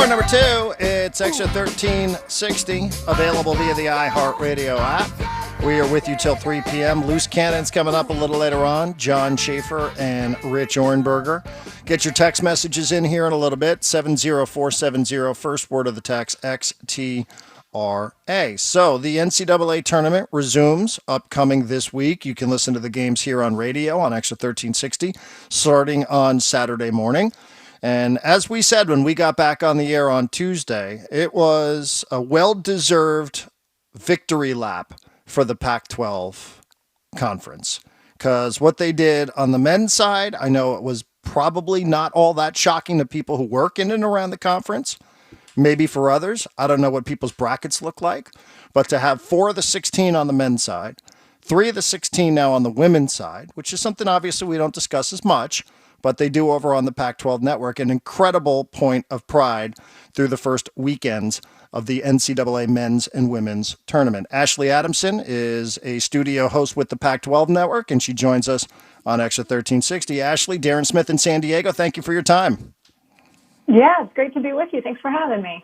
Hour number 2, it's Extra 1360, available via the iHeartRadio app. We are with you till 3 p.m. Loose Cannon's coming up a little later on. John Schaefer and Rich Ornberger. Get your text messages in here in a little bit. 70470, first word of the text, XTRA. So the NCAA tournament resumes upcoming this week. You can listen to the games here on radio on Extra 1360, starting on Saturday morning. And as we said when we got back on the air on Tuesday, it was a well-deserved victory lap for the Pac-12 conference. Because what they did on the men's side, I know it was probably not all that shocking to people who work in and around the conference. Maybe for others. I don't know what people's brackets look like. But to have 4 of the 16 on the men's side, 3 of the 16 now on the women's side, which is something obviously we don't discuss as much, but they do over on the Pac-12 network, an incredible point of pride through the first weekends of the NCAA men's and women's tournament. Ashley Adamson is a studio host with the Pac-12 network, and she joins us on Extra 1360. Ashley, Darren Smith in San Diego, thank you for your time. Yeah, it's great to be with you. Thanks for having me.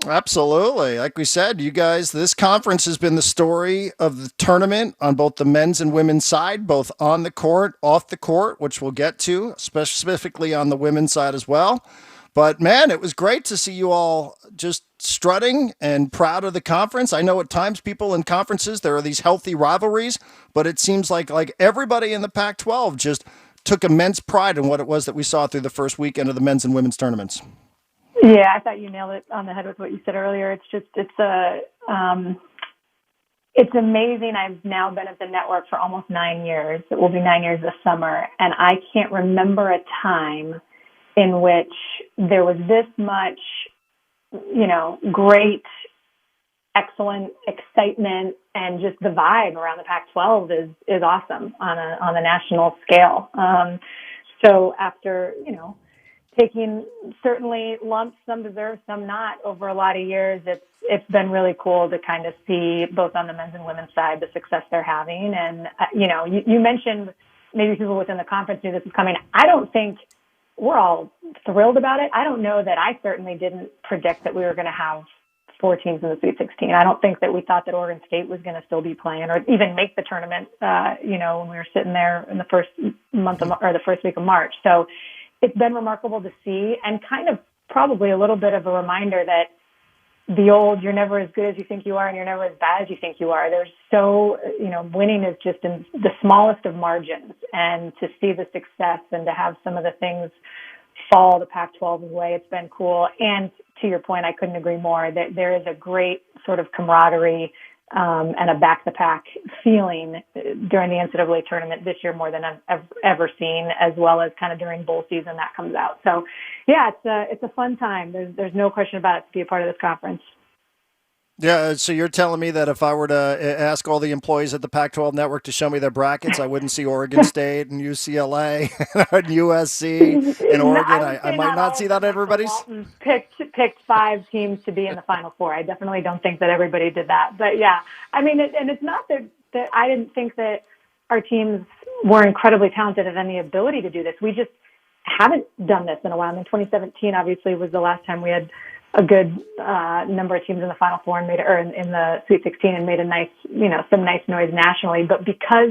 Absolutely. Like we said, you guys, this conference has been the story of the tournament on both the men's and women's side, both on the court, off the court, which we'll get to, specifically on the women's side as well. But man, it was great to see you all just strutting and proud of the conference. I know at times people in conferences, there are these healthy rivalries, but it seems like everybody in the Pac-12 just took immense pride in what it was that we saw through the first weekend of the men's and women's tournaments. Yeah, I thought you nailed it on the head with what you said earlier. It's amazing. I've now been at the network for almost 9 years. It will be 9 years this summer. And I can't remember a time in which there was this much, great, excellent excitement, and just the vibe around the Pac-12 is awesome on a national scale. So after, taking certainly lumps, some deserved, some not, over a lot of years, it's been really cool to kind of see both on the men's and women's side the success they're having. And you mentioned maybe people within the conference knew this was coming. I don't think we're all thrilled about it. I don't know that I certainly didn't predict that we were going to have 4 teams in the Sweet 16. I don't think that we thought that Oregon State was going to still be playing or even make the tournament. When we were sitting there in the first the first week of March. So it's been remarkable to see, and kind of probably a little bit of a reminder that the old, you're never as good as you think you are and you're never as bad as you think you are. There's winning is just in the smallest of margins, and to see the success and to have some of the things fall the Pac-12's way, it's been cool. And to your point, I couldn't agree more that there is a great sort of camaraderie and a back-to-pack feeling during the NCAA tournament this year more than I've ever seen, as well as kind of during bowl season that comes out. So, yeah, it's a fun time. There's no question about it to be a part of this conference. Yeah, so you're telling me that if I were to ask all the employees at the Pac-12 network to show me their brackets, I wouldn't see Oregon State and UCLA and USC and Oregon. I might not see that everybody's. Picked 5 teams to be in the Final Four. I definitely don't think that everybody did that. But yeah, I mean, and it's not that I didn't think that our teams were incredibly talented and any ability to do this. We just haven't done this in a while. I mean, 2017 obviously was the last time we had a good number of teams in the Final Four and in the Sweet 16 and made a nice, some nice noise nationally. But because,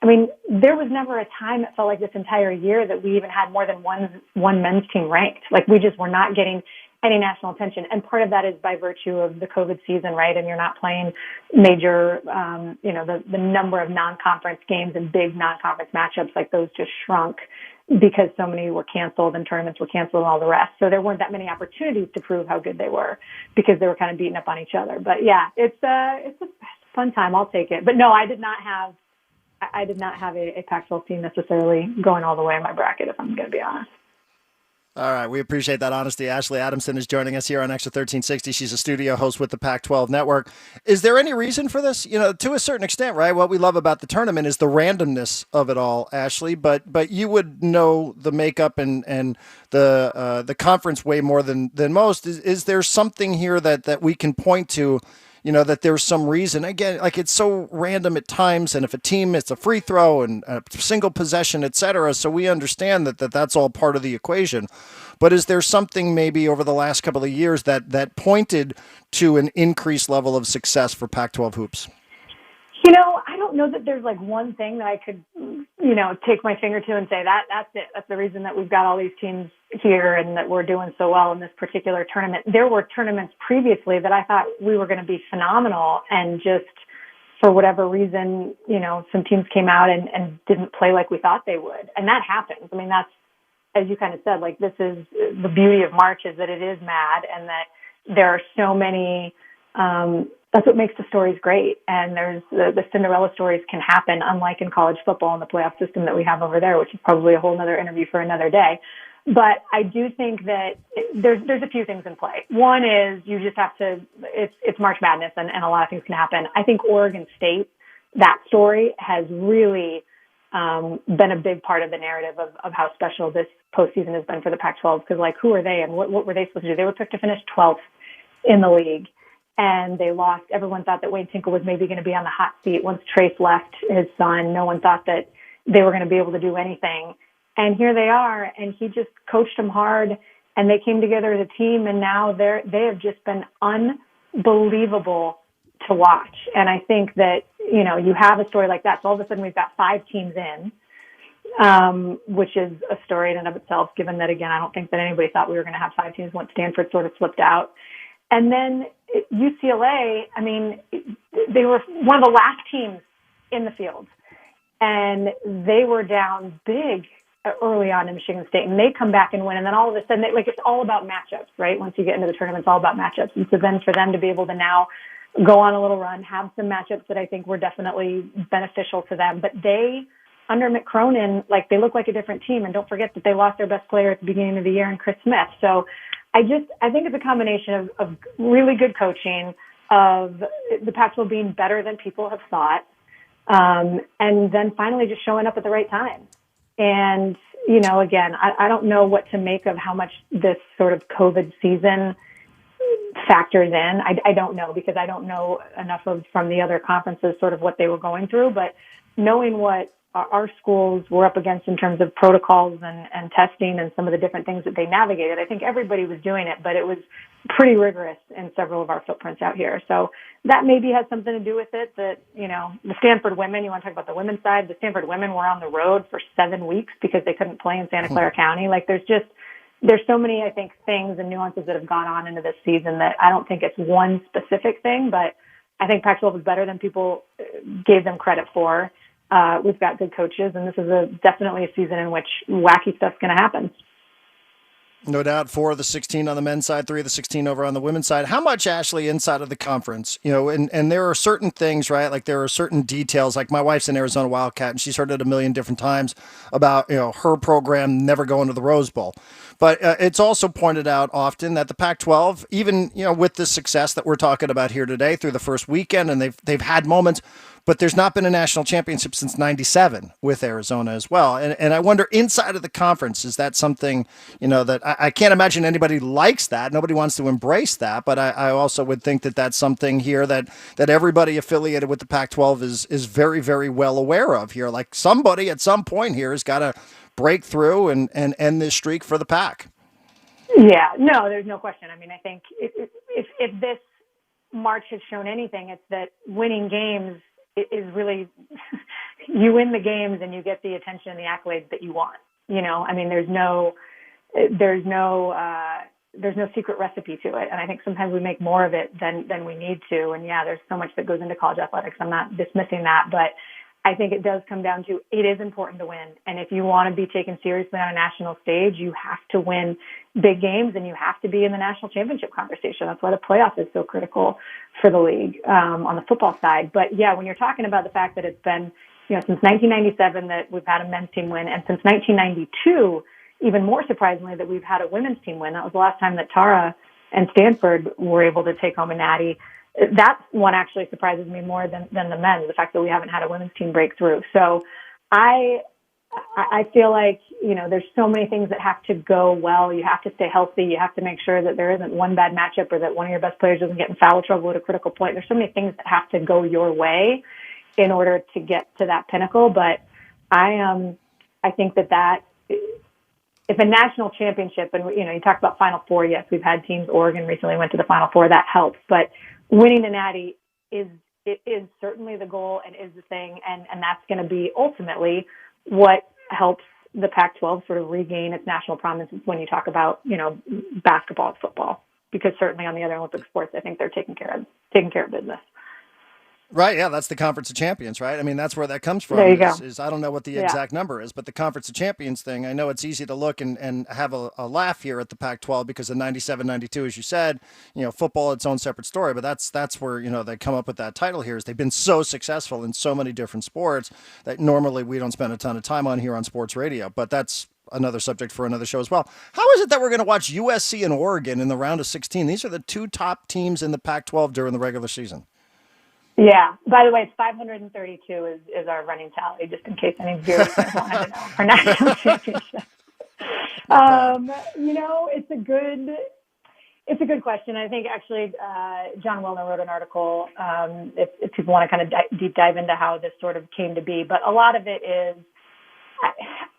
there was never a time that felt like this entire year that we even had more than one men's team ranked. Like, we just were not getting any national attention. And part of that is by virtue of the COVID season, right? And you're not playing major, the number of non-conference games and big non-conference matchups, like those just shrunk because so many were canceled and tournaments were canceled and all the rest. So there weren't that many opportunities to prove how good they were because they were kind of beating up on each other. But yeah, it's a fun time. I'll take it. But no, I did not have a Pac-12 team necessarily going all the way in my bracket, if I'm going to be honest. All right. We appreciate that honesty. Ashley Adamson is joining us here on Extra 1360. She's a studio host with the Pac-12 network. Is there any reason for this? To a certain extent, right? What we love about the tournament is the randomness of it all, Ashley, but you would know the makeup and the conference way more than most. Is there something here that we can point to, that there's some reason. Again, like it's so random at times, and if a team, it's a free throw and a single possession, etc. So we understand that's all part of the equation. But is there something maybe over the last couple of years that pointed to an increased level of success for Pac-12 hoops? I don't know that there's like one thing that I could, take my finger to and say that's it. That's the reason that we've got all these teams here and that we're doing so well in this particular tournament. There were tournaments previously that I thought we were going to be phenomenal, and just for whatever reason, some teams came out and didn't play like we thought they would. And that happens. I mean, that's, as you kind of said, like this is the beauty of March, is that it is mad, and that there are so many, that's what makes the stories great. And there's the Cinderella stories can happen, unlike in college football and the playoff system that we have over there, which is probably a whole other interview for another day. But I do think that there's a few things in play. One is you just have to, it's March Madness, and a lot of things can happen. I think Oregon State, that story has really been a big part of the narrative of how special this postseason has been for the Pac-12, because like, who are they and what were they supposed to do? They were picked to finish 12th in the league, and they lost. Everyone thought that Wayne Tinkle was maybe going to be on the hot seat once Trace left, his son. No one thought that they were going to be able to do anything. And here they are, and he just coached them hard, and they came together as a team, and now they have just been unbelievable to watch. And I think that, you have a story like that. So all of a sudden we've got 5 teams in, which is a story in and of itself, given that, again, I don't think that anybody thought we were going to have 5 teams once Stanford sort of slipped out. And then UCLA, I mean, they were one of the last teams in the field, and they were down big early on in Michigan State, and they come back and win. And then all of a sudden, it's all about matchups, right? Once you get into the tournament, it's all about matchups. And so then for them to be able to now go on a little run, have some matchups that I think were definitely beneficial to them. But they, under Mick Cronin, they look like a different team. And don't forget that they lost their best player at the beginning of the year in Chris Smith. So I think it's a combination of really good coaching, of the Pac-12 being better than people have thought, and then finally just showing up at the right time. And, again, I don't know what to make of how much this sort of COVID season factors in. I don't know, because I don't know enough from the other conferences sort of what they were going through. But knowing what our schools were up against in terms of protocols and testing and some of the different things that they navigated, I think everybody was doing it, but it was pretty rigorous in several of our footprints out here. So that maybe has something to do with it, that, the Stanford women, you want to talk about the women's side, the Stanford women were on the road for 7 weeks because they couldn't play in Santa Clara County. There's so many, I think, things and nuances that have gone on into this season that I don't think it's one specific thing, but I think Pac-12 is better than people gave them credit for. We've got good coaches, and this is definitely a season in which wacky stuff's going to happen. No doubt. 4 of the 16 on the men's side, 3 of the 16 over on the women's side. How much, Ashley, inside of the conference, and there are certain things, right? Like there are certain details, like my wife's an Arizona Wildcat, and she's heard it a million different times about, her program never going to the Rose Bowl. But it's also pointed out often that the Pac-12, even, with the success that we're talking about here today through the first weekend, and they've had moments, but there's not been a national championship since '97 with Arizona as well. And I wonder, inside of the conference, is that something, that I can't imagine anybody likes that. Nobody wants to embrace that. But I also would think that that's something here that everybody affiliated with the Pac-12 is very, very well aware of here. Like somebody at some point here has got to break through and end this streak for the Pac. Yeah, no, there's no question. I mean, I think if this March has shown anything, it's that winning games is really, you win the games and you get the attention and the accolades that you want. I mean, there's no secret recipe to it. And I think sometimes we make more of it than we need to. And yeah, there's so much that goes into college athletics. I'm not dismissing that, but I think it does come down to, it is important to win. And if you want to be taken seriously on a national stage, you have to win big games and you have to be in the national championship conversation. That's why the playoff is so critical for the league on the football side. But yeah, when you're talking about the fact that it's been, since 1997 that we've had a men's team win, and since 1992, even more surprisingly, that we've had a women's team win. That was the last time that Tara and Stanford were able to take home a natty. That one actually surprises me more than the men's, the fact that we haven't had a women's team break through. So I I feel like, there's so many things that have to go well. You have to stay healthy. You have to make sure that there isn't one bad matchup or that one of your best players doesn't get in foul trouble at a critical point. There's so many things that have to go your way in order to get to that pinnacle. But I think that if a national championship, and you talk about Final Four, yes, we've had teams. Oregon recently went to the Final Four, that helps. But winning the Natty is certainly the goal and is the thing, and that's going to be ultimately what helps the Pac-12 sort of regain its national prominence when you talk about basketball and football, because certainly on the other Olympic sports, I think they're taking care of business. Right, yeah, that's the Conference of Champions, right? I mean, that's where that comes from. There you go. I don't know what the exact number is, but the Conference of Champions thing, I know it's easy to look and have a laugh here at the Pac-12 because of 97, 92, as you said, football, its own separate story, but that's where, they come up with that title here is they've been so successful in so many different sports that normally we don't spend a ton of time on here on sports radio, but that's another subject for another show as well. How is it that we're going to watch USC and Oregon in the round of 16? These are the two top teams in the Pac-12 during the regular season. Yeah. By the way, it's 532 is our running tally, just in case any viewers wanted to know for national championship. It's a good question. I think actually John Wilner wrote an article if people want to kind of deep dive into how this sort of came to be. But a lot of it is,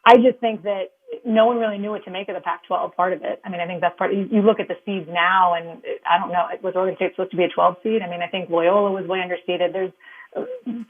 I just think that no one really knew what to make of the Pac-12 part of it. I mean, I think that's part. You look at the seeds now, and I don't know, was Oregon State supposed to be a 12 seed? I mean, I think Loyola was way understated. There's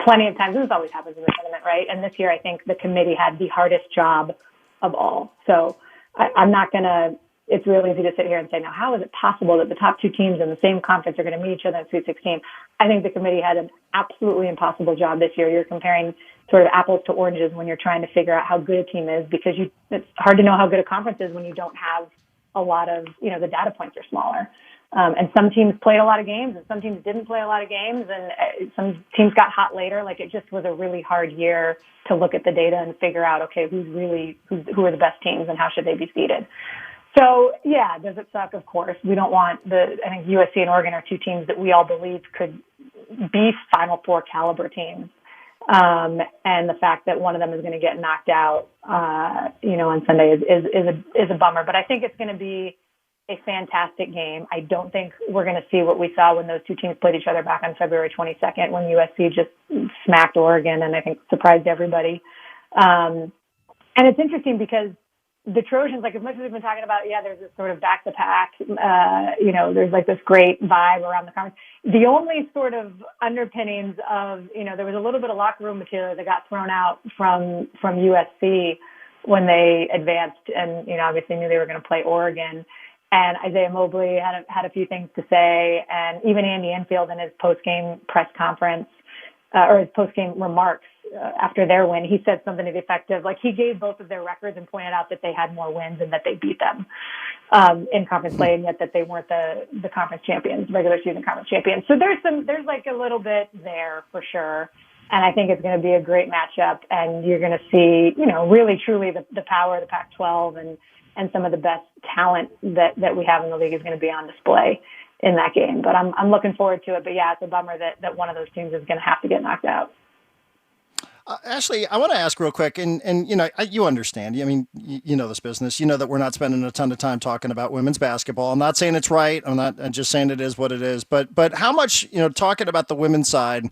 plenty of times. This always happens in the tournament, right? And this year, I think the committee had the hardest job of all. So I'm not going to. It's really easy to sit here and say, now, how is it possible that the top two teams in the same conference are going to meet each other in Sweet 16? I think the committee had an absolutely impossible job this year. You're comparing sort of apples to oranges when you're trying to figure out how good a team is, because it's hard to know how good a conference is when you don't have a lot of, the data points are smaller. And some teams played a lot of games and some teams didn't play a lot of games, and some teams got hot later. Like, it just was a really hard year to look at the data and figure out, okay, who are the best teams and how should they be seeded. So, yeah, does it suck? Of course. We don't want I think USC and Oregon are two teams that we all believe could be Final Four caliber teams. And the fact that one of them is going to get knocked out, on Sunday is a bummer. But I think it's going to be a fantastic game. I don't think we're going to see what we saw when those two teams played each other back on February 22nd, when USC just smacked Oregon and I think surprised everybody. And it's interesting because the Trojans, like, as much as we've been talking about, there's this sort of back to pack, there's like this great vibe around the conference. The only sort of underpinnings of, there was a little bit of locker room material that got thrown out from USC when they advanced and, obviously knew they were going to play Oregon. And Isaiah Mobley had a few things to say. And even Andy Enfield in his post-game press conference, or his post-game remarks, after their win, he said something to the effect of, like, he gave both of their records and pointed out that they had more wins and that they beat them in conference play, and yet that they weren't the conference champions, regular season conference champions. So there's like a little bit there for sure. And I think it's going to be a great matchup, and you're going to see, really truly the power of the Pac-12 and some of the best talent that we have in the league is going to be on display in that game. But I'm looking forward to it. But yeah, it's a bummer that one of those teams is going to have to get knocked out. Ashley, I want to ask real quick, and you understand. I mean, you know this business. You know that we're not spending a ton of time talking about women's basketball. I'm not saying it's right. I'm just saying it is what it is. But how much, talking about the women's side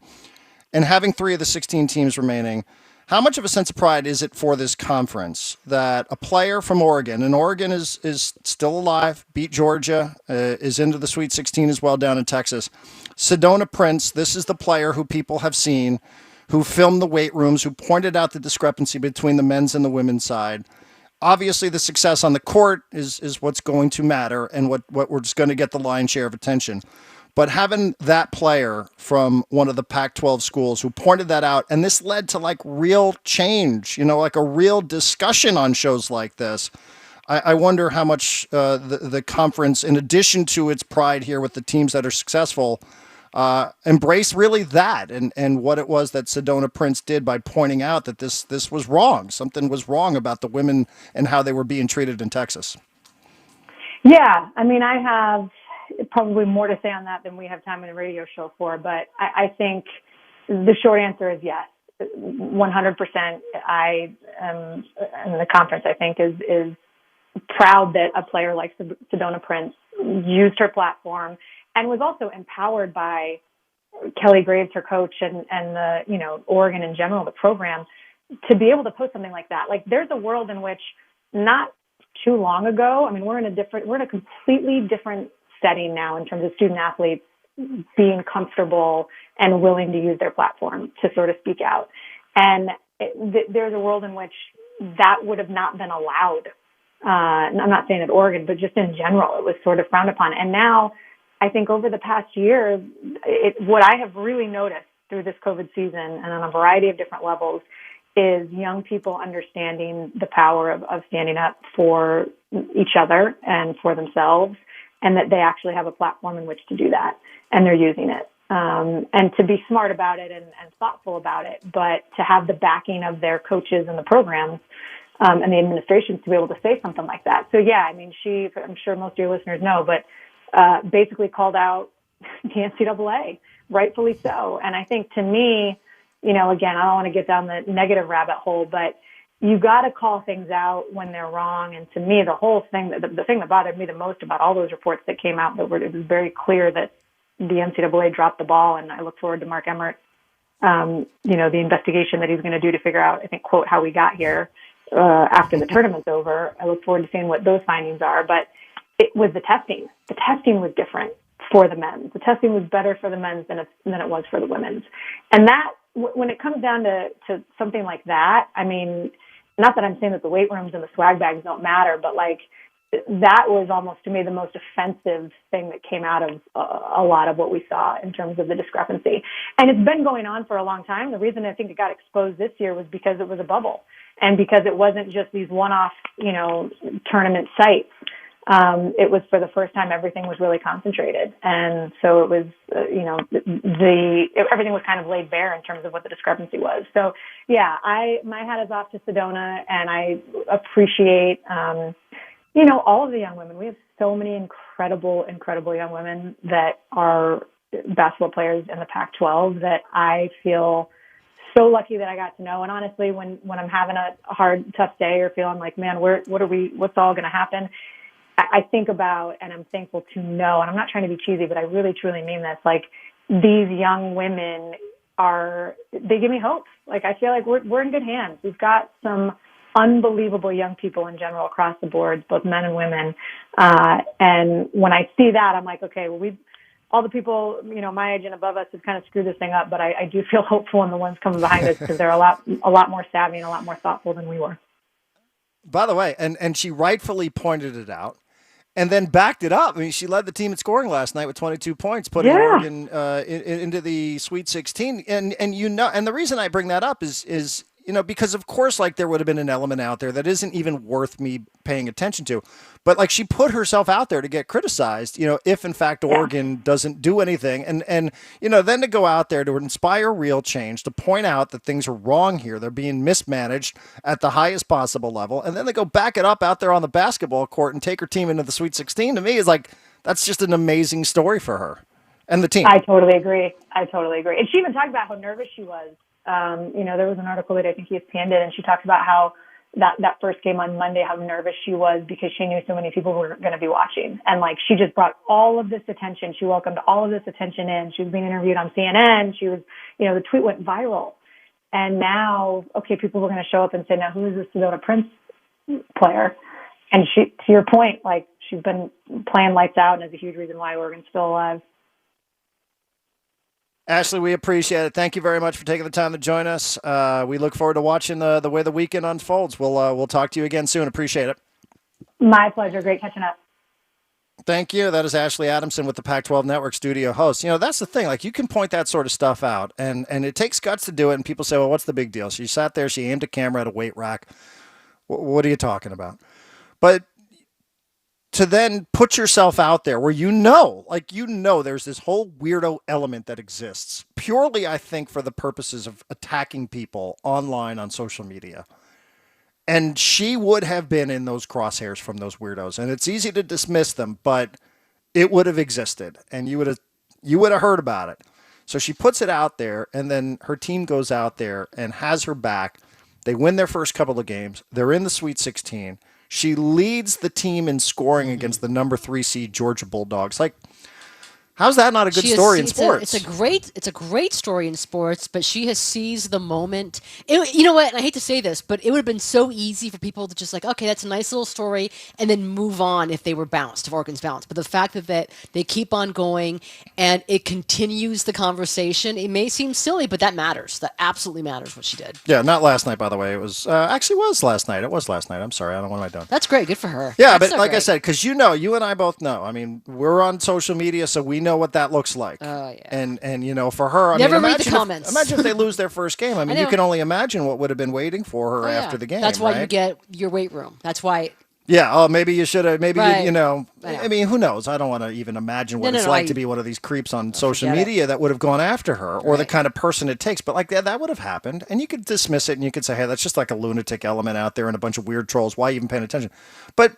and having 3 of the 16 teams remaining, how much of a sense of pride is it for this conference that a player from Oregon, and Oregon is still alive, beat Georgia, is into the Sweet 16 as well down in Texas. Sedona Prince, this is the player who people have seen, who filmed the weight rooms, who pointed out the discrepancy between the men's and the women's side. Obviously, the success on the court is what's going to matter and what we're just going to get the lion's share of attention. But having that player from one of the Pac-12 schools who pointed that out, and this led to like real change, like a real discussion on shows like this. I wonder how much the conference, in addition to its pride here with the teams that are successful, embrace really that and what it was that Sedona Prince did by pointing out that this was wrong. Something was wrong about the women and how they were being treated in Texas. Yeah, I mean, I have probably more to say on that than we have time in a radio show for, but I think the short answer is yes. 100%. I am in the conference, I think, is proud that a player like Sedona Prince used her platform and was also empowered by Kelly Graves, her coach, and the, Oregon in general, the program, to be able to post something like that. Like, there's a world in which not too long ago, I mean, we're in a completely different setting now in terms of student athletes being comfortable and willing to use their platform to sort of speak out. And there's a world in which that would have not been allowed. I'm not saying at Oregon, but just in general, it was sort of frowned upon. And now, I think over the past year, what I have really noticed through this COVID season and on a variety of different levels is young people understanding the power of standing up for each other and for themselves, and that they actually have a platform in which to do that, and they're using it. And to be smart about it and thoughtful about it, but to have the backing of their coaches and the programs and the administrations to be able to say something like that. So, yeah, I mean, I'm sure most of your listeners know, but basically called out the NCAA, rightfully so. And I think, to me, again, I don't want to get down the negative rabbit hole, but you got to call things out when they're wrong. And to me, the whole thing, the thing that bothered me the most about all those reports that came out, it was very clear that the NCAA dropped the ball. And I look forward to Mark Emmert, the investigation that he's going to do to figure out, I think, quote, how we got here after the tournament's over. I look forward to seeing what those findings are. But it was the testing. The testing was different for the men's. The testing was better for the men's than it was for the women's. And that, when it comes down to something like that, I mean, not that I'm saying that the weight rooms and the swag bags don't matter, but like, that was almost, to me, the most offensive thing that came out of a lot of what we saw in terms of the discrepancy. And it's been going on for a long time. The reason I think it got exposed this year was because it was a bubble, and because it wasn't just these one-off, tournament sites. It was, for the first time, everything was really concentrated. And so it was, everything was kind of laid bare in terms of what the discrepancy was. So, yeah, my hat is off to Sedona, and I appreciate, all of the young women. We have so many incredible, incredible young women that are basketball players in the Pac-12 that I feel so lucky that I got to know. And honestly, when I'm having a hard, tough day or feeling like, man, what's all going to happen? I think about, and I'm thankful to know, and I'm not trying to be cheesy, but I really, truly mean this, like, these young women they give me hope. Like, I feel like we're in good hands. We've got some unbelievable young people in general across the board, both men and women. And when I see that, I'm like, okay, well, all the people, my age and above us have kind of screwed this thing up, but I do feel hopeful in the ones coming behind us, because they're a lot more savvy and a lot more thoughtful than we were. By the way, and she rightfully pointed it out and then backed it up. I mean, she led the team in scoring last night with 22 points, putting Oregon into the Sweet 16. And the reason I bring that up is because of course, like, there would have been an element out there that isn't even worth me paying attention to. But, like, she put herself out there to get criticized, if in fact Oregon doesn't do anything. And then to go out there to inspire real change, to point out that things are wrong here. They're being mismanaged at the highest possible level. And then they go back it up out there on the basketball court and take her team into the Sweet 16. To me, is like, that's just an amazing story for her and the team. I totally agree. And she even talked about how nervous she was. There was an article that I think ESPN did, and she talked about how that first game on Monday, how nervous she was because she knew so many people were going to be watching. And, like, she just brought all of this attention. She welcomed all of this attention in. She was being interviewed on CNN. She was, the tweet went viral. And now, okay, people were going to show up and say, now, who is this Sedona Prince player? And she, to your point, like, she's been playing lights out and is a huge reason why Oregon's still alive. Ashley, we appreciate it. Thank you very much for taking the time to join us. We look forward to watching the way the weekend unfolds. We'll talk to you again soon. Appreciate it. My pleasure. Great catching up. Thank you. That is Ashley Adamson with the Pac-12 Network studio host. That's the thing. Like, you can point that sort of stuff out, and it takes guts to do it. And people say, well, what's the big deal? She sat there. She aimed a camera at a weight rack. What are you talking about? But to then put yourself out there where there's this whole weirdo element that exists purely, I think, for the purposes of attacking people online on social media. And she would have been in those crosshairs from those weirdos. And it's easy to dismiss them, but it would have existed, and you would have heard about it. So she puts it out there, and then her team goes out there and has her back. They win their first couple of games. They're in the Sweet 16. She leads the team in scoring against the number 3 seed Georgia Bulldogs. Like, how's that not a good story in sports? It's a great story in sports, but she has seized the moment. You know what? And I hate to say this, but it would have been so easy for people to just like, okay, that's a nice little story, and then move on if they were bounced, if Oregon's bounced. But the fact that they keep on going and it continues the conversation, it may seem silly, but that matters. That absolutely matters what she did. Yeah, not last night, by the way. It was actually was last night. It was last night. I'm sorry. I don't know what am I doing. That's great. Good for her. Yeah, That's but like great. I said, because you and I both know. I mean, we're on social media, so we know what that looks like. Oh, yeah. And for her, I Never mean, read the comments. Imagine if they lose their first game. I mean, you can only imagine what would have been waiting for her after the game. That's why right? you get your weight room. That's why. Yeah. Oh, maybe you should have. Maybe Right. I mean, who knows? I don't want to even imagine what it's like to be one of these creeps on social media that would have gone after her, or the kind of person it takes. But like that would have happened, and you could dismiss it, and you could say, "Hey, that's just like a lunatic element out there, and a bunch of weird trolls. Why even paying attention?" But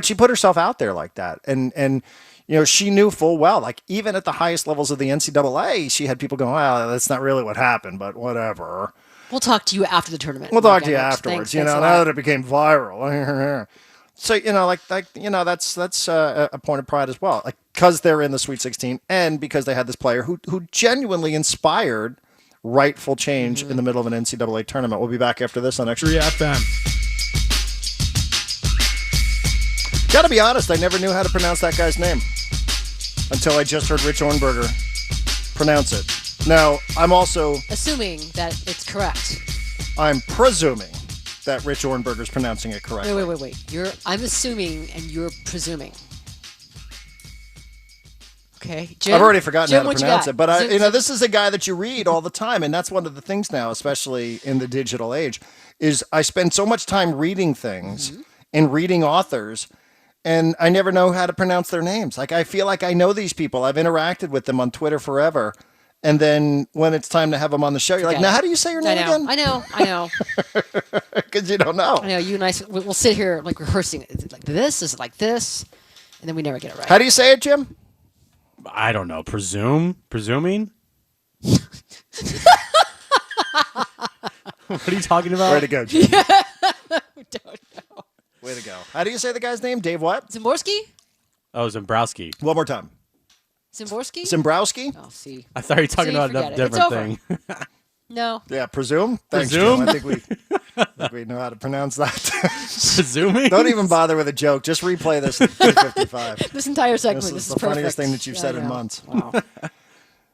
she put herself out there like that, and. She knew full well, like even at the highest levels of the NCAA, she had people going, "Well, that's not really what happened, but whatever." We'll talk to you after the tournament. We'll talk to you afterwards. afterwards. Now that it became viral. So that's a point of pride as well, like because they're in the Sweet 16 and because they had this player who genuinely inspired rightful change in the middle of an NCAA tournament. We'll be back after this on Extra 3FM. Gotta be honest, I never knew how to pronounce that guy's name until I just heard Rich Ornberger pronounce it. Now, I'm also assuming that it's correct. I'm presuming that Rich Ornberger's pronouncing it correctly. Wait. I'm assuming and you're presuming. Okay, Jim, I've already forgotten how to what you pronounce got? it, but Jim, this is a guy that you read all the time, and that's one of the things now, especially in the digital age, is I spend so much time reading things and reading authors, and I never know how to pronounce their names. Like, I feel like I know these people. I've interacted with them on Twitter forever. And then when it's time to have them on the show, you're like, now, how do you say your name again? I know. Because you don't know. I know. You and I, we'll sit here like rehearsing. Is it like this? Is it like this? And then we never get it right. How do you say it, Jim? I don't know. Presuming? What are you talking about? Way to go, Jim. We don't know. Way to go. How do you say the guy's name? Dave what? Zimborski? Oh, Zembrowski. One more time. Zimborski? Zimbrowski? Oh, see. I thought you were talking about a different thing. No. Yeah, presume. Thanks, Presume? Jim. I think we know how to pronounce that. Presuming? Don't even bother with a joke. Just replay this at 2:55. This entire segment. This is the perfect. funniest thing that you've said in months. Wow.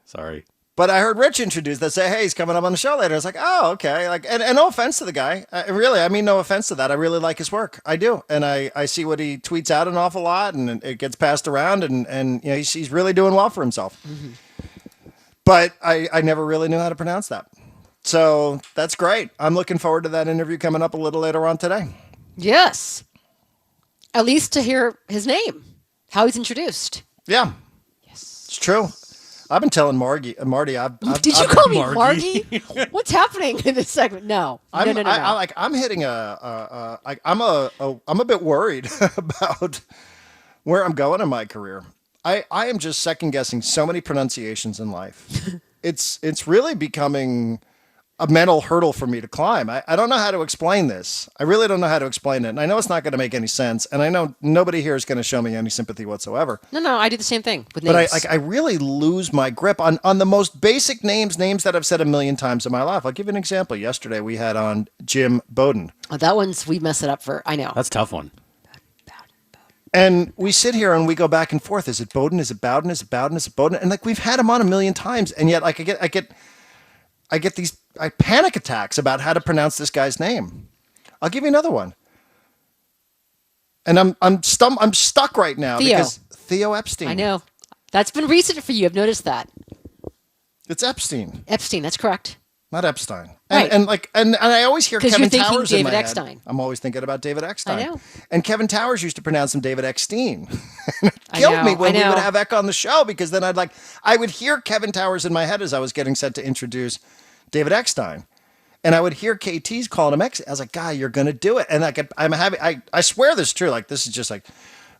Sorry. But I heard Rich introduce that, say, hey, he's coming up on the show later. I was like, oh, okay. Like, and no offense to the guy. I mean no offense to that. I really like his work. I do. And I see what he tweets out an awful lot, and it gets passed around, and he's really doing well for himself. Mm-hmm. But I never really knew how to pronounce that. So that's great. I'm looking forward to that interview coming up a little later on today. Yes. At least to hear his name, how he's introduced. Yeah. Yes. It's true. I've been telling Marty. Did you call me Margie? What's happening in this segment? No. No. I'm hitting I'm a bit worried about where I'm going in my career. I am just second guessing so many pronunciations in life. It's really becoming a mental hurdle for me to climb. I don't know how to explain this. I really don't know how to explain it. And I know it's not going to make any sense. And I know nobody here is going to show me any sympathy whatsoever. No, I do the same thing with names. But I really lose my grip on the most basic names that I've said a million times in my life. I'll give you an example. Yesterday we had on Jim Bowden. Oh, that one's, we mess it up for, I know. That's a tough one. And we sit here and we go back and forth. Is it Bowden? Is it Bowden? Is it Bowden? Is it Bowden? And like, we've had him on a million times. And yet like I get these panic attacks about how to pronounce this guy's name. I'll give you another one. And I'm stuck right now because Theo Epstein. I know. That's been recent for you. I've noticed that. It's Epstein. Epstein, that's correct. Not Epstein. Right. And I always hear Kevin Towers in my head. Eckstein. I'm always thinking about David Eckstein. I know. And Kevin Towers used to pronounce him David Eckstein. It killed me when we would have Eck on the show, because then I would hear Kevin Towers in my head as I was getting set to introduce David Eckstein. And I would hear KT's calling him Eck. I was like, "Guy, you're going to do it." And I swear this is true. Like, this is just like,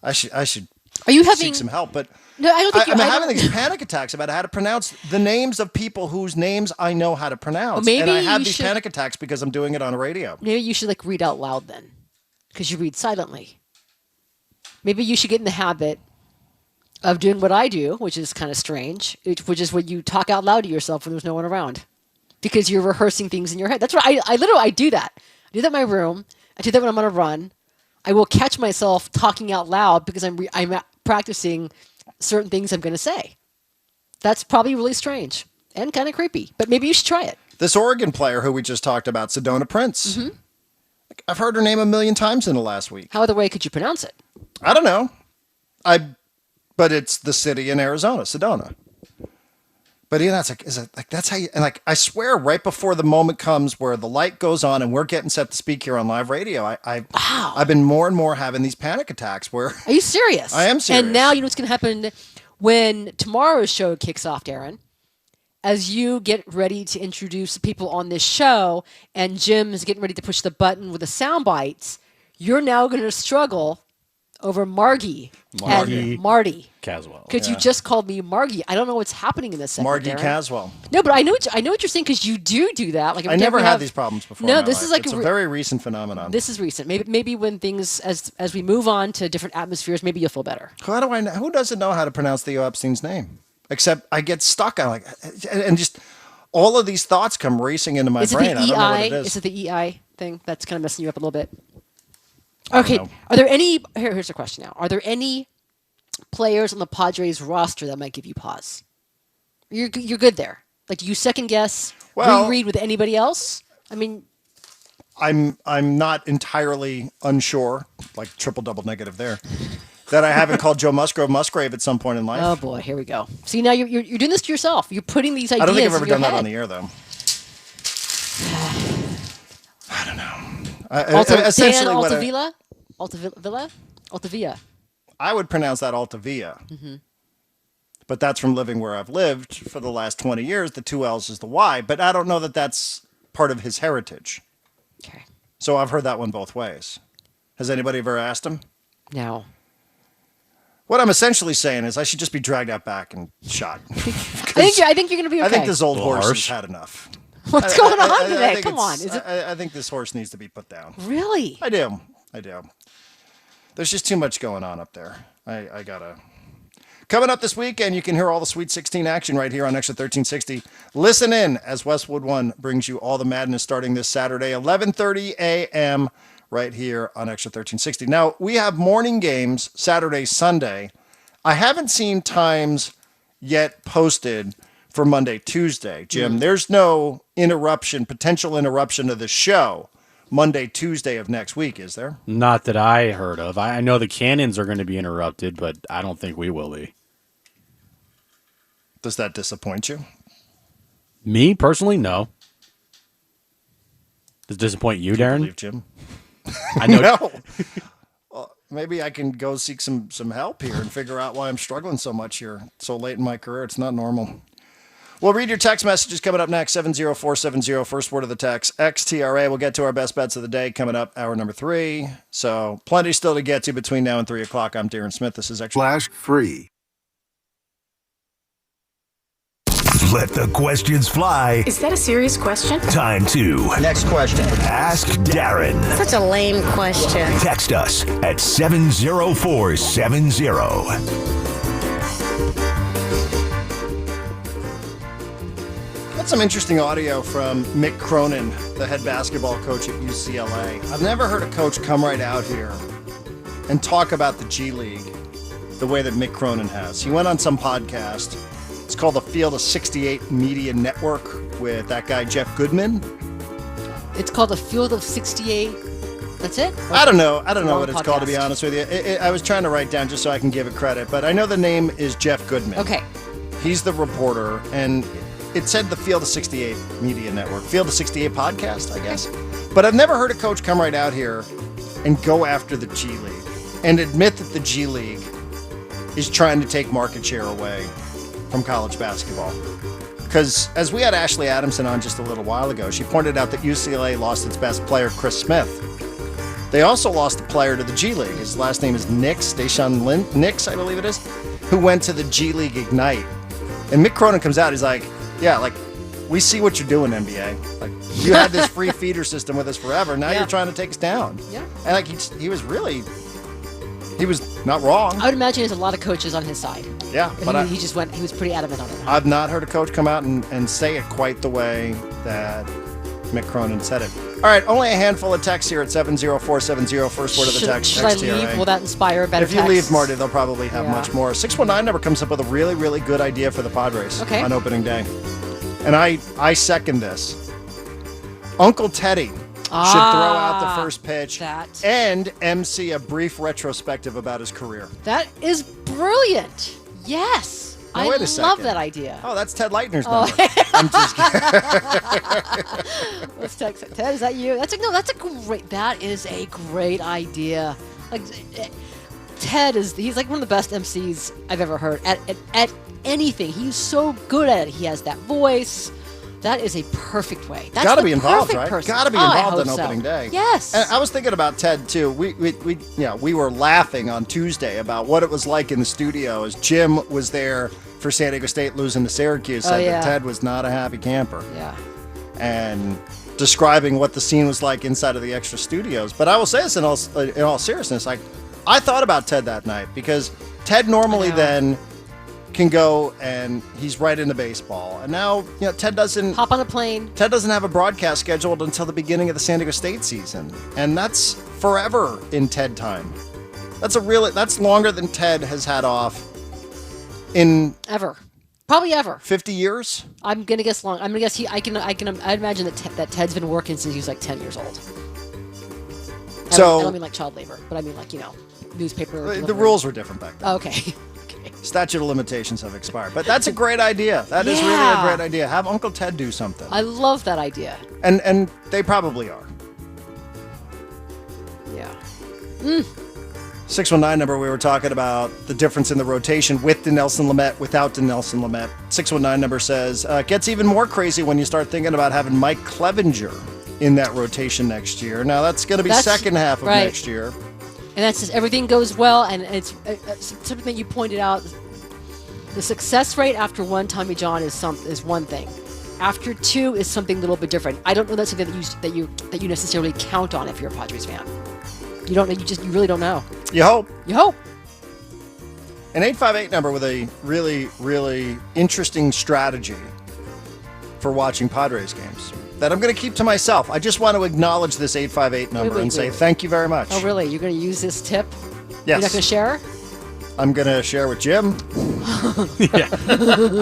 I should Are you having seek some help. But no? I don't think I'm you're having these panic attacks about how to pronounce the names of people whose names I know how to pronounce. Well, maybe and I have you these should- panic attacks because I'm doing it on a radio. Maybe you should like read out loud then, because you read silently. Maybe you should get in the habit of doing what I do, which is kind of strange, which is when you talk out loud to yourself when there's no one around, because you're rehearsing things in your head. That's what I literally I do that. I do that in my room. I do that when I'm on a run. I will catch myself talking out loud because I'm practicing certain things I'm going to say. That's probably really strange and kind of creepy, but maybe you should try it. This Oregon player who we just talked about, Sedona Prince. Mm-hmm. I've heard her name a million times in the last week. How other way could you pronounce it? I don't know. But it's the city in Arizona, Sedona. But you know, it's like, is it like that's how you? And like, I swear, right before the moment comes where the light goes on and we're getting set to speak here on live radio, I've been more and more having these panic attacks. Where Are you serious? I am serious. And now you know what's going to happen when tomorrow's show kicks off, Darren. As you get ready to introduce people on this show, and Jim is getting ready to push the button with the sound bites, you're now going to struggle over Margie and Marty Caswell. because you just called me Margie. I don't know what's happening in this segment, Margie Darren. Caswell. No, but I know what you're saying because you do that. Like I every time never we had have- these problems before. No, in my this life. is like it's a very recent phenomenon. This is recent. Maybe when things as we move on to different atmospheres, maybe you'll feel better. How do I know? Who doesn't know how to pronounce Theo Epstein's name? Except I get stuck on like, and just all of these thoughts come racing into my Is it brain. the I don't know what EI? it is. Is it the EI thing that's kind of messing you up a little bit? Okay. know. Are there any? Here's a question now. Are there any players on the Padres roster that might give you pause? You're good there. Like, do you second guess, reread with anybody else? I mean, I'm not entirely unsure, like triple double negative there, that I haven't called Joe Musgrave at some point in life. oh boy, here we go. See, now you're doing this to yourself. You're putting these ideas. I don't think I've ever in your done that head. on the air though. I don't know. Essentially, what Altavilla. I would pronounce that Altavia. Mm-hmm. But that's from living where I've lived for the last 20 years. The two L's is the Y, but I don't know that that's part of his heritage. Okay. So I've heard that one both ways. Has anybody ever asked him? No. What I'm essentially saying is I should just be dragged out back and shot. I think you're going to be okay. I think this old horse harsh. has had enough. What's going on I today? think Come on. it's- Is it I think this horse needs to be put down. really? I do. There's just too much going on up there. I gotta. Coming up this weekend, you can hear all the Sweet 16 action right here on Extra 1360. Listen in as Westwood One brings you all the madness starting this Saturday, 11:30 a.m. right here on Extra 1360. Now, we have morning games Saturday, Sunday. I haven't seen times yet posted for Monday, Tuesday. Jim, there's no potential interruption of the show Monday, Tuesday of next week, is there? Not that I heard of. I know the cannons are going to be interrupted, but I don't think we will be. Does that disappoint you? Me, personally, no. Does it disappoint you, Darren? Believe Jim? I know. No. Well, maybe I can go seek some help here and figure out why I'm struggling so much here so late in my career. It's not normal. We'll read your text messages coming up next, 70470, first word of the text, XTRA. We'll get to our best bets of the day coming up, hour number 3. So plenty still to get to between now and 3 o'clock. I'm Darren Smith. This is Extra. Flash free. Let the questions fly. Is that a serious question? Time to Next question. Ask Darren. Such a lame question. Text us at 70470. Got some interesting audio from Mick Cronin, the head basketball coach at UCLA. I've never heard a coach come right out here and talk about the G League the way that Mick Cronin has. He went on some podcast. It's called the Field of 68 Media Network with that guy, Jeff Goodman. It's called the Field of 68. That's it? I don't know Long what it's called, to be podcast. honest with you. I was trying to write down just so I can give it credit, but I know the name is Jeff Goodman. Okay. He's the reporter, and it said the Field of 68 Media Network. Field of 68 podcast, I guess. But I've never heard a coach come right out here and go after the G League and admit that the G League is trying to take market share away from college basketball. Because as we had Ashley Adamson on just a little while ago, she pointed out that UCLA lost its best player, Chris Smith. They also lost a player to the G League. His last name is Nix, Deshaun Nix, I believe it is, who went to the G League Ignite. And Mick Cronin comes out, he's like, yeah, like, we see what you're doing, NBA. Like, you had this free feeder system with us forever. Now you're trying to take us down. Yeah. And like he was not wrong. I would imagine there's a lot of coaches on his side. Yeah, but he was pretty adamant on it. I've not heard a coach come out and say it quite the way that Mick Cronin said it. All right, only a handful of texts here at 70470. First word of the text. Should I text leave? TRA. Will that inspire a better If you text? leave, Marty, they'll probably have Yeah. much more. 619 number comes up with a really, really good idea for the Padres on opening day. And I second this. Uncle Teddy should throw out the first pitch and MC a brief retrospective about his career. That is brilliant. Yes. Now, I wait a love second. that idea. Oh, that's Ted Leitner's number. I'm just kidding. Let's text it. Ted, is that you? That is a great idea. Like, he's like one of the best MCs I've ever heard at anything. He's so good at it. He has that voice. That is a perfect way. That's Got to the be involved, perfect right? person. Got to be Oh, I involved hope on so. opening day. Yes. And I was thinking about Ted too. We were laughing on Tuesday about what it was like in the studio as Jim was there for San Diego State losing to Syracuse. Said that Ted was not a happy camper. Yeah. And describing what the scene was like inside of the extra studios. But I will say this in all seriousness, like I thought about Ted that night because Ted normally then can go and he's right into baseball. And now, Ted doesn't hop on a plane. Ted doesn't have a broadcast scheduled until the beginning of the San Diego State season. And that's forever in Ted time. That's longer than Ted has had off in Probably ever. 50 years? I'm gonna guess long. I'm gonna guess I'd imagine that Ted's been working since he was like 10 years old. I don't mean like child labor, but I mean like, newspaper. The delivery. rules were different back then. Okay. Statute of limitations have expired. But that's a great idea. That is really a great idea. Have Uncle Ted do something. I love that idea. And they probably are. Yeah. 619 number, we were talking about the difference in the rotation with Dinelson Lamet, without Dinelson Lamet. 619 number says, gets even more crazy when you start thinking about having Mike Clevenger in that rotation next year. Now, that's going to be second half of next year. And that's just everything goes well, and it's something you pointed out. The success rate after one Tommy John is one thing. After two is something a little bit different. I don't know that's something that you necessarily count on if you're a Padres fan. You don't know. You really don't know. You hope. You hope. An 858 number with a really, really interesting strategy for watching Padres games that I'm going to keep to myself. I just want to acknowledge this 858 number and say thank you very much. Oh, really? You're going to use this tip? Yes. You're not going to share? I'm going to share with Jim. Yeah.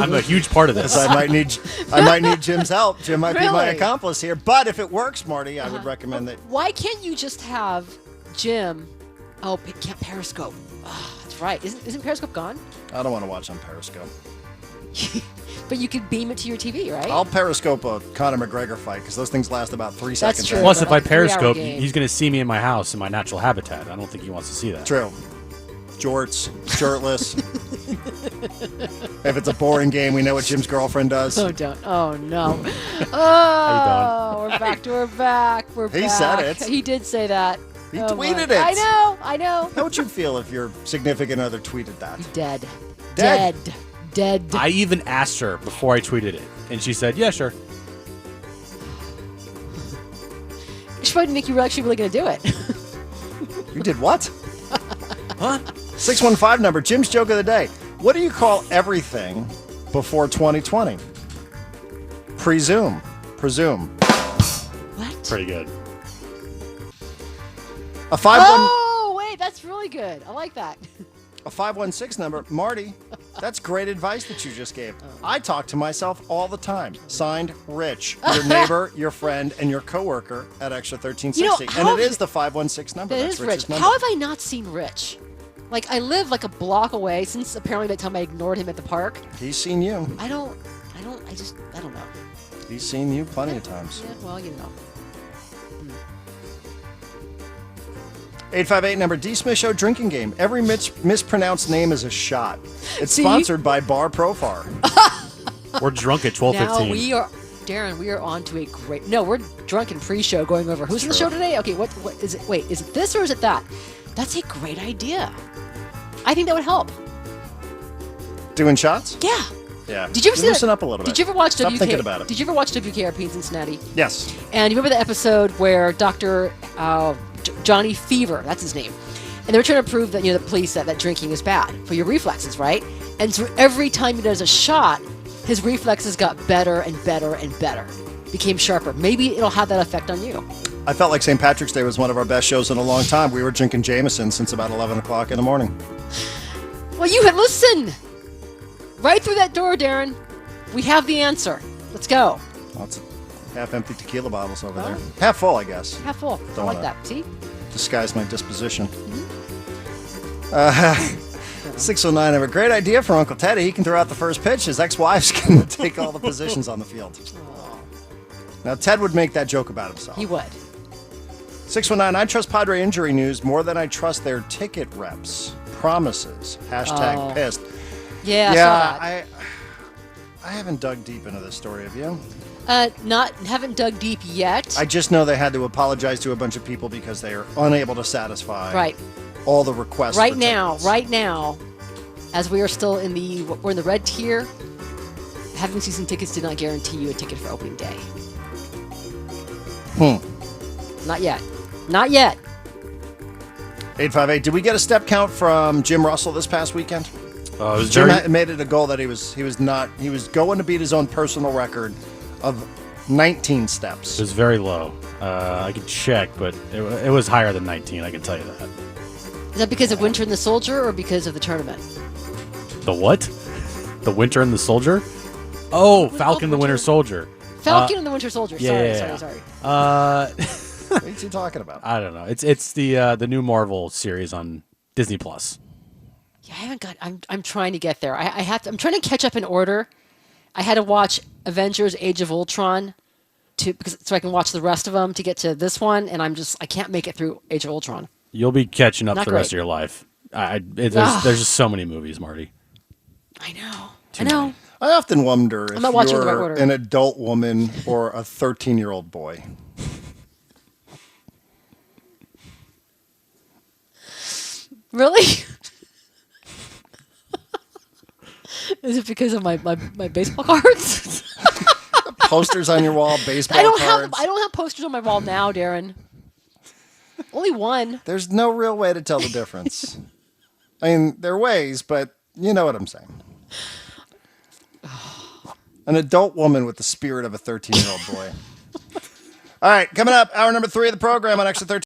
I'm a huge part of this. I might need Jim's help. Jim might be my accomplice here. But if it works, Marty, I would recommend that. Why can't you just have Jim? Oh, can't Periscope. Oh, that's right. Isn't Periscope gone? I don't want to watch on Periscope. But you could beam it to your TV, right? I'll Periscope a Conor McGregor fight because those things last about 3 seconds. True. Plus, if I Periscope, he's going to see me in my house in my natural habitat. I don't think he wants to see that. True. Jorts, shirtless. If it's a boring game, we know what Jim's girlfriend does. Oh, don't. Oh, no. Oh, we're back. We're back. He said it. He did say that. He tweeted it. I know. How would you feel if your significant other tweeted that? Dead. I even asked her before I tweeted it, and she said, yeah, sure. She probably didn't think you were actually really going to do it. You did what? Huh? 615 number, Jim's joke of the day. What do you call everything before 2020? Presume. What? Pretty good. A 5-1. Oh, wait, that's really good. I like that. A 516 number, Marty. That's great advice that you just gave. I talk to myself all the time. Signed, Rich, your neighbor, your friend, and your coworker at Extra 1360. And it is the 516 number. That's Rich's Rich. number. How have I not seen Rich? Like, I live like a block away since apparently that time I ignored him at the park. He's seen you. I don't know. He's seen you plenty of times. Yeah, well, you know. 858 number, D. Smith Show drinking game. Every mispronounced name is a shot. It's See? sponsored by Bar Profar. We're drunk at 12:15. Now we are Darren, we are on to a great. No, we're drunk and pre-show going over who's in the show today. Okay, what is it? Wait, is it this or is it that? That's a great idea. I think that would help. Doing shots? Yeah. Yeah. Did you ever see Loosen that? up a little bit. Did you ever watch Stop WK? thinking about it. Did you ever watch WKRP in Cincinnati? Yes. And you remember the episode where Dr. Johnny Fever, that's his name, and they were trying to prove that the police that drinking is bad for your reflexes, right? And so every time he does a shot, his reflexes got better and better and better, became sharper. Maybe it'll have that effect on you. I felt like St. Patrick's Day was one of our best shows in a long time. We were drinking Jameson since about 11 o'clock in the morning. Well, you had listened right through that door, Darren. We have the answer. Let's go. Lots of half-empty tequila bottles over there. Half full, I guess. Half full. I like that. See? Disguise my disposition. 609, I have a great idea for Uncle Teddy. He can throw out the first pitch. His ex-wife's going to take all the positions on the field. Now, Ted would make that joke about himself. He would. 619, I trust Padre injury news more than I trust their ticket reps. Promises. Hashtag pissed. Yeah, I saw that. I haven't dug deep into this story, have you? Haven't dug deep yet. I just know they had to apologize to a bunch of people because they are unable to satisfy all the requests. Right now, as we are still we're in the red tier, having season tickets did not guarantee you a ticket for opening day. Not yet. 858, did we get a step count from Jim Russell this past weekend? Jim made it a goal that he was going to beat his own personal record of 19 steps. It was very low. I could check, but it was higher than 19, I can tell you that. Is that because of Winter and the Soldier or because of the tournament? The what? The Winter and the Soldier? Oh, Falcon and the Winter Soldier. Falcon and the Winter Soldier. Sorry. What are you talking about? I don't know. It's the new Marvel series on Disney Plus. Yeah, I haven't got. I'm trying to get there. I'm trying to catch up in order. I had to watch Avengers: Age of Ultron so I can watch the rest of them to get to this one, and I can't make it through Age of Ultron. You'll be catching up Not the rest great. of your life. There's just so many movies, Marty. I know. Many. I often wonder if not watching the right you're order. an adult woman or a 13-year-old boy. Really? Is it because of my baseball cards? Posters on your wall, baseball I don't cards. have posters on my wall now, Darren. Only one. There's no real way to tell the difference. I mean, there are ways, but you know what I'm saying. An adult woman with the spirit of a 13-year-old boy. All right, coming up, hour number 3 of the program on Extra 13.